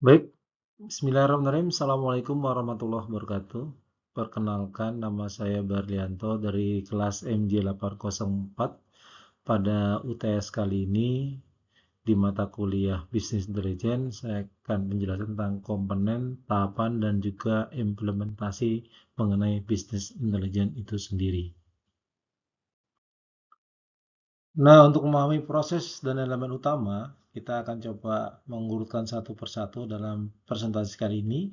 Baik, bismillahirrahmanirrahim. Assalamualaikum warahmatullahi wabarakatuh. Perkenalkan, nama saya Barlianto dari kelas MJ804. Pada UTS kali ini, di mata kuliah Business Intelligence, saya akan menjelaskan tentang komponen, tahapan, dan juga implementasi mengenai Business Intelligence itu sendiri. Nah, untuk memahami proses dan elemen utama, kita akan coba mengurutkan satu persatu dalam presentasi kali ini,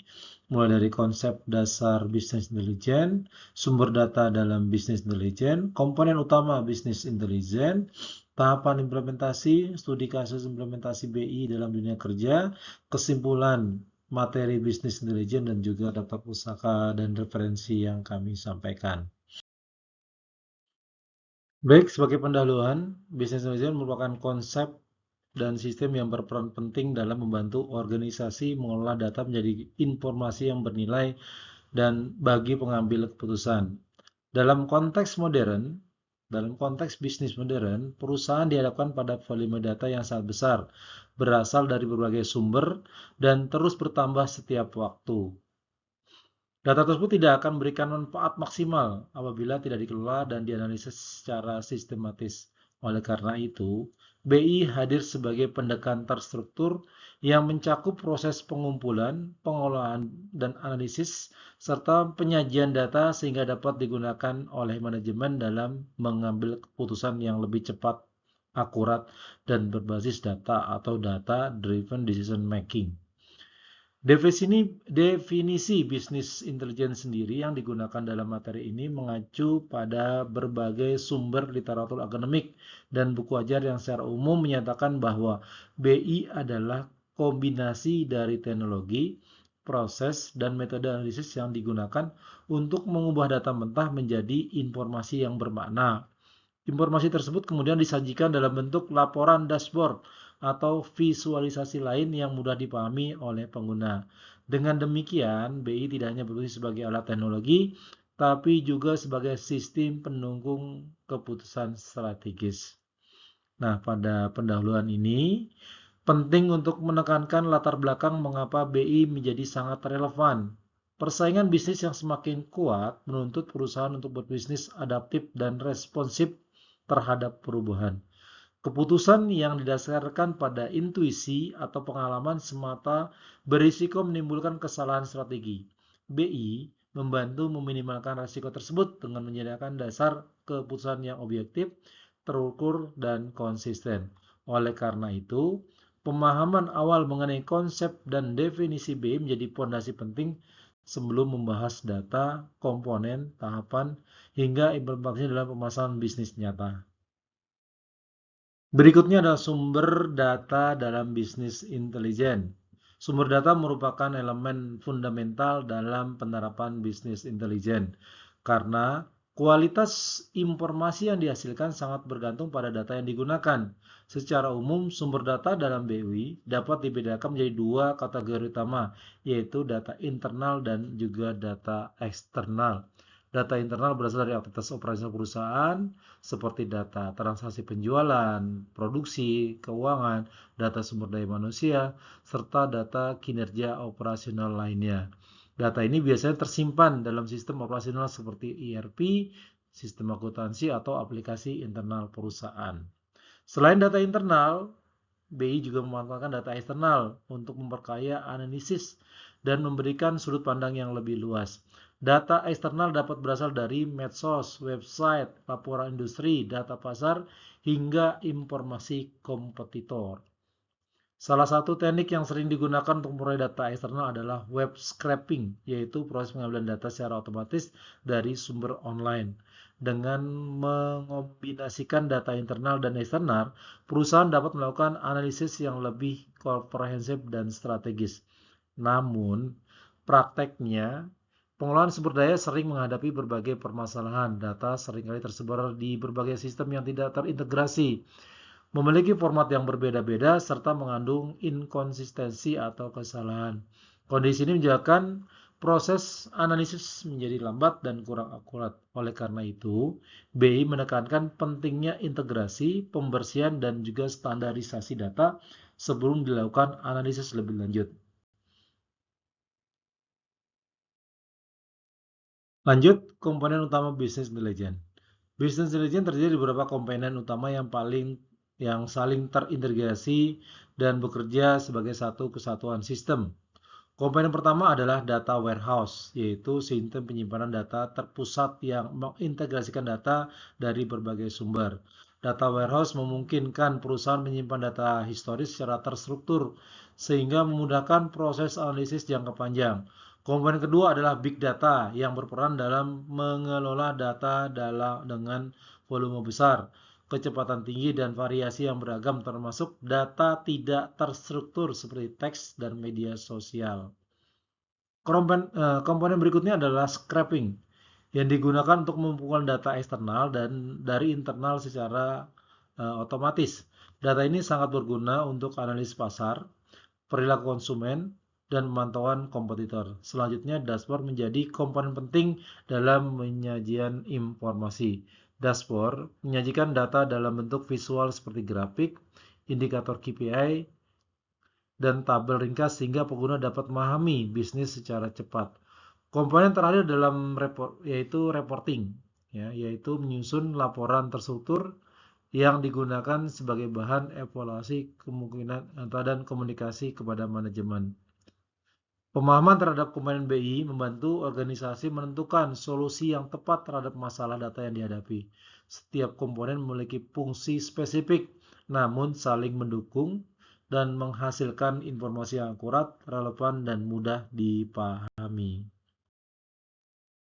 mulai dari konsep dasar Business Intelligence, sumber data dalam Business Intelligence, komponen utama Business Intelligence, tahapan implementasi, studi kasus implementasi BI dalam dunia kerja, kesimpulan materi Business Intelligence, dan juga daftar pusaka dan referensi yang kami sampaikan. Baik, sebagai pendahuluan, Business Intelligence merupakan konsep dan sistem yang berperan penting dalam membantu organisasi mengelola data menjadi informasi yang bernilai dan bagi pengambil keputusan. Dalam konteks modern, dalam konteks bisnis modern, perusahaan dihadapkan pada volume data yang sangat besar, berasal dari berbagai sumber dan terus bertambah setiap waktu. Data tersebut tidak akan memberikan manfaat maksimal apabila tidak dikelola dan dianalisis secara sistematis. Oleh karena itu, BI hadir sebagai pendekatan terstruktur yang mencakup proses pengumpulan, pengolahan, dan analisis, serta penyajian data sehingga dapat digunakan oleh manajemen dalam mengambil keputusan yang lebih cepat, akurat, dan berbasis data atau data-driven decision making. Definisi bisnis intelligence sendiri yang digunakan dalam materi ini mengacu pada berbagai sumber literatur akademik dan buku ajar yang secara umum menyatakan bahwa BI adalah kombinasi dari teknologi, proses, dan metode analisis yang digunakan untuk mengubah data mentah menjadi informasi yang bermakna. Informasi tersebut kemudian disajikan dalam bentuk laporan dashboard atau visualisasi lain yang mudah dipahami oleh pengguna. Dengan demikian, BI tidak hanya berfungsi sebagai alat teknologi, tapi juga sebagai sistem pendukung keputusan strategis. Nah, pada pendahuluan ini, penting untuk menekankan latar belakang mengapa BI menjadi sangat relevan. Persaingan bisnis yang semakin kuat menuntut perusahaan untuk berbisnis adaptif dan responsif terhadap perubahan. Keputusan yang didasarkan pada intuisi atau pengalaman semata berisiko menimbulkan kesalahan strategi. BI membantu meminimalkan risiko tersebut dengan menyediakan dasar keputusan yang objektif, terukur, dan konsisten. Oleh karena itu, pemahaman awal mengenai konsep dan definisi BI menjadi fondasi penting sebelum membahas data, komponen, tahapan, hingga implementasi dalam pemasaran bisnis nyata. Berikutnya adalah sumber data dalam bisnis intelijen. Sumber data merupakan elemen fundamental dalam penerapan bisnis intelijen karena kualitas informasi yang dihasilkan sangat bergantung pada data yang digunakan. Secara umum, sumber data dalam BI dapat dibedakan menjadi dua kategori utama, yaitu data internal dan juga data eksternal. Data internal berasal dari aktivitas operasional perusahaan, seperti data transaksi penjualan, produksi, keuangan, data sumber daya manusia, serta data kinerja operasional lainnya. Data ini biasanya tersimpan dalam sistem operasional seperti ERP, sistem akuntansi, atau aplikasi internal perusahaan. Selain data internal, BI juga memanfaatkan data eksternal untuk memperkaya analisis dan memberikan sudut pandang yang lebih luas. Data eksternal dapat berasal dari medsos, website, laporan industri, data pasar, hingga informasi kompetitor. Salah satu teknik yang sering digunakan untuk memperoleh data eksternal adalah web scraping, yaitu proses pengambilan data secara otomatis dari sumber online. Dengan mengombinasikan data internal dan eksternal, perusahaan dapat melakukan analisis yang lebih komprehensif dan strategis. Namun, prakteknya, pengelolaan sumber daya sering menghadapi berbagai permasalahan. Data seringkali tersebar di berbagai sistem yang tidak terintegrasi, memiliki format yang berbeda-beda, serta mengandung inkonsistensi atau kesalahan. Kondisi ini menyebabkan proses analisis menjadi lambat dan kurang akurat. Oleh karena itu, BI menekankan pentingnya integrasi, pembersihan, dan juga standarisasi data sebelum dilakukan analisis lebih lanjut. Lanjut, komponen utama bisnis intelijen. Bisnis intelijen terdiri dari beberapa komponen utama yang saling terintegrasi dan bekerja sebagai satu kesatuan sistem. Komponen pertama adalah data warehouse, yaitu sistem penyimpanan data terpusat yang mengintegrasikan data dari berbagai sumber. Data warehouse memungkinkan perusahaan menyimpan data historis secara terstruktur, sehingga memudahkan proses analisis jangka panjang. Komponen kedua adalah big data yang berperan dalam mengelola data dengan volume besar, kecepatan tinggi, dan variasi yang beragam termasuk data tidak terstruktur seperti teks dan media sosial. Komponen berikutnya adalah scraping yang digunakan untuk mengumpulkan data eksternal dan dari internal secara otomatis. Data ini sangat berguna untuk analisis pasar, perilaku konsumen, dan pemantauan kompetitor. Selanjutnya, dashboard menjadi komponen penting dalam penyajian informasi. Dashboard menyajikan data dalam bentuk visual seperti grafik, indikator KPI, dan tabel ringkas sehingga pengguna dapat memahami bisnis secara cepat. Komponen terakhir dalam yaitu reporting, yaitu menyusun laporan terstruktur yang digunakan sebagai bahan evaluasi kemungkinan dan komunikasi kepada manajemen. Pemahaman terhadap komponen BI membantu organisasi menentukan solusi yang tepat terhadap masalah data yang dihadapi. Setiap komponen memiliki fungsi spesifik, namun saling mendukung dan menghasilkan informasi yang akurat, relevan, dan mudah dipahami.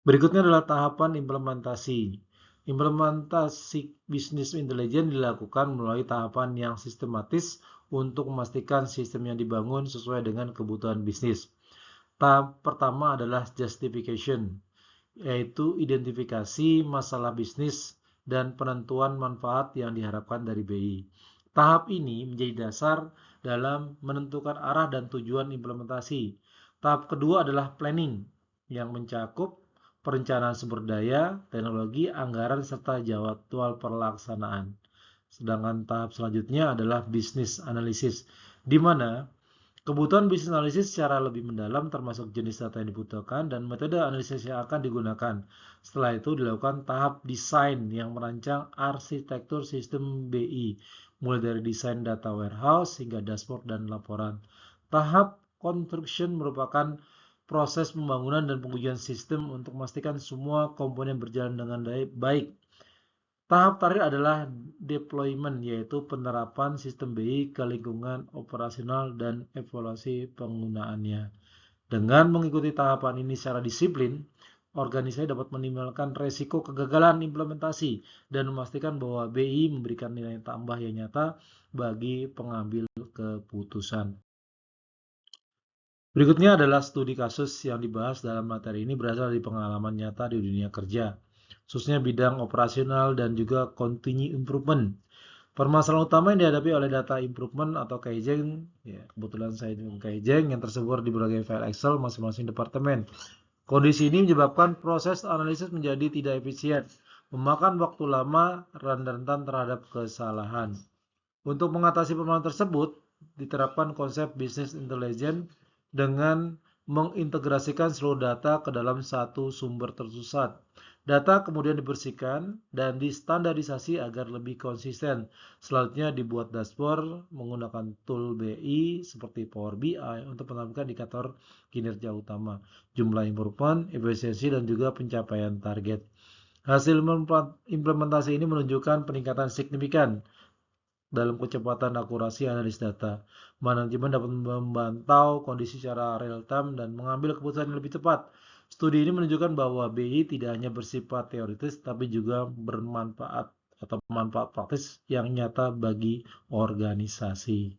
Berikutnya adalah tahapan implementasi. Implementasi bisnis intelijen dilakukan melalui tahapan yang sistematis untuk memastikan sistem yang dibangun sesuai dengan kebutuhan bisnis. Tahap pertama adalah justification, yaitu identifikasi masalah bisnis dan penentuan manfaat yang diharapkan dari BI. Tahap ini menjadi dasar dalam menentukan arah dan tujuan implementasi. Tahap kedua adalah planning, yang mencakup perencanaan sumber daya, teknologi, anggaran, serta jadwal pelaksanaan. Sedangkan tahap selanjutnya adalah business analysis, di mana kebutuhan bisnis analisis secara lebih mendalam termasuk jenis data yang dibutuhkan dan metode analisis yang akan digunakan. Setelah itu dilakukan tahap desain yang merancang arsitektur sistem BI, mulai dari desain data warehouse hingga dashboard dan laporan. Tahap construction merupakan proses pembangunan dan pengujian sistem untuk memastikan semua komponen berjalan dengan baik. Tahap terakhir adalah deployment, yaitu penerapan sistem BI ke lingkungan operasional dan evaluasi penggunaannya. Dengan mengikuti tahapan ini secara disiplin, organisasi dapat minimalkan resiko kegagalan implementasi dan memastikan bahwa BI memberikan nilai tambah yang nyata bagi pengambil keputusan. Berikutnya adalah studi kasus yang dibahas dalam materi ini berasal dari pengalaman nyata di dunia kerja, khususnya bidang operasional dan juga continuous improvement. Permasalahan utama yang dihadapi oleh data improvement atau Kaizen, ya kebetulan saya dengan Kaizen yang tersebar di berbagai file Excel masing-masing departemen. Kondisi ini menyebabkan proses analisis menjadi tidak efisien, memakan waktu lama, dan rentan terhadap kesalahan. Untuk mengatasi permasalahan tersebut, diterapkan konsep bisnis intelijen dengan mengintegrasikan seluruh data ke dalam satu sumber terpusat. Data kemudian dibersihkan dan distandarisasi agar lebih konsisten. Selanjutnya dibuat dashboard menggunakan tool BI seperti Power BI untuk menampilkan indikator kinerja utama, jumlah improvement, efisiensi, dan juga pencapaian target. Hasil implementasi ini menunjukkan peningkatan signifikan dalam kecepatan akurasi analis data. Manajemen dapat memantau kondisi secara real time dan mengambil keputusan yang lebih tepat. Studi ini menunjukkan bahwa BI tidak hanya bersifat teoritis, tapi juga bermanfaat atau manfaat praktis yang nyata bagi organisasi.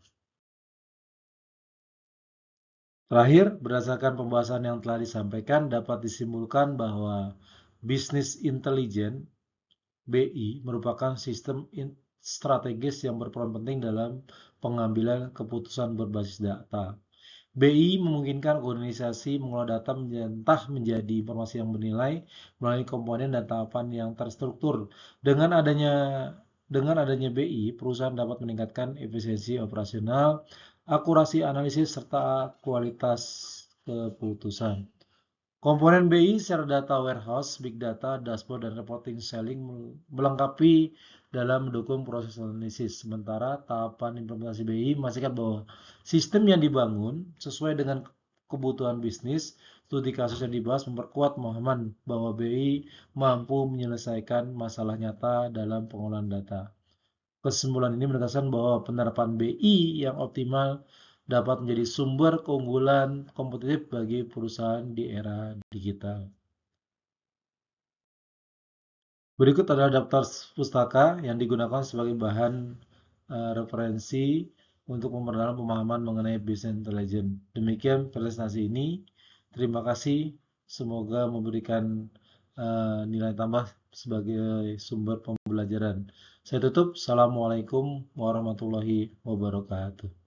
Terakhir, berdasarkan pembahasan yang telah disampaikan, dapat disimpulkan bahwa bisnis intelijen BI merupakan sistem strategis yang berperan penting dalam pengambilan keputusan berbasis data. BI memungkinkan organisasi mengolah data entah menjadi informasi yang bernilai melalui komponen dan tahapan yang terstruktur. Dengan adanya BI, perusahaan dapat meningkatkan efisiensi operasional, akurasi analisis, serta kualitas keputusan. Komponen BI secara data warehouse, big data, dashboard, dan reporting selling melengkapi dalam mendukung proses analisis. Sementara tahapan implementasi BI memastikan bahwa sistem yang dibangun sesuai dengan kebutuhan bisnis. Studi kasus yang dibahas memperkuat pemahaman bahwa BI mampu menyelesaikan masalah nyata dalam pengolahan data. Kesimpulan ini menegaskan bahwa penerapan BI yang optimal dapat menjadi sumber keunggulan kompetitif bagi perusahaan di era digital. Berikut adalah daftar pustaka yang digunakan sebagai bahan referensi untuk memperdalam pemahaman mengenai business intelligence. Demikian presentasi ini. Terima kasih. Semoga memberikan nilai tambah sebagai sumber pembelajaran. Saya tutup. Assalamualaikum warahmatullahi wabarakatuh.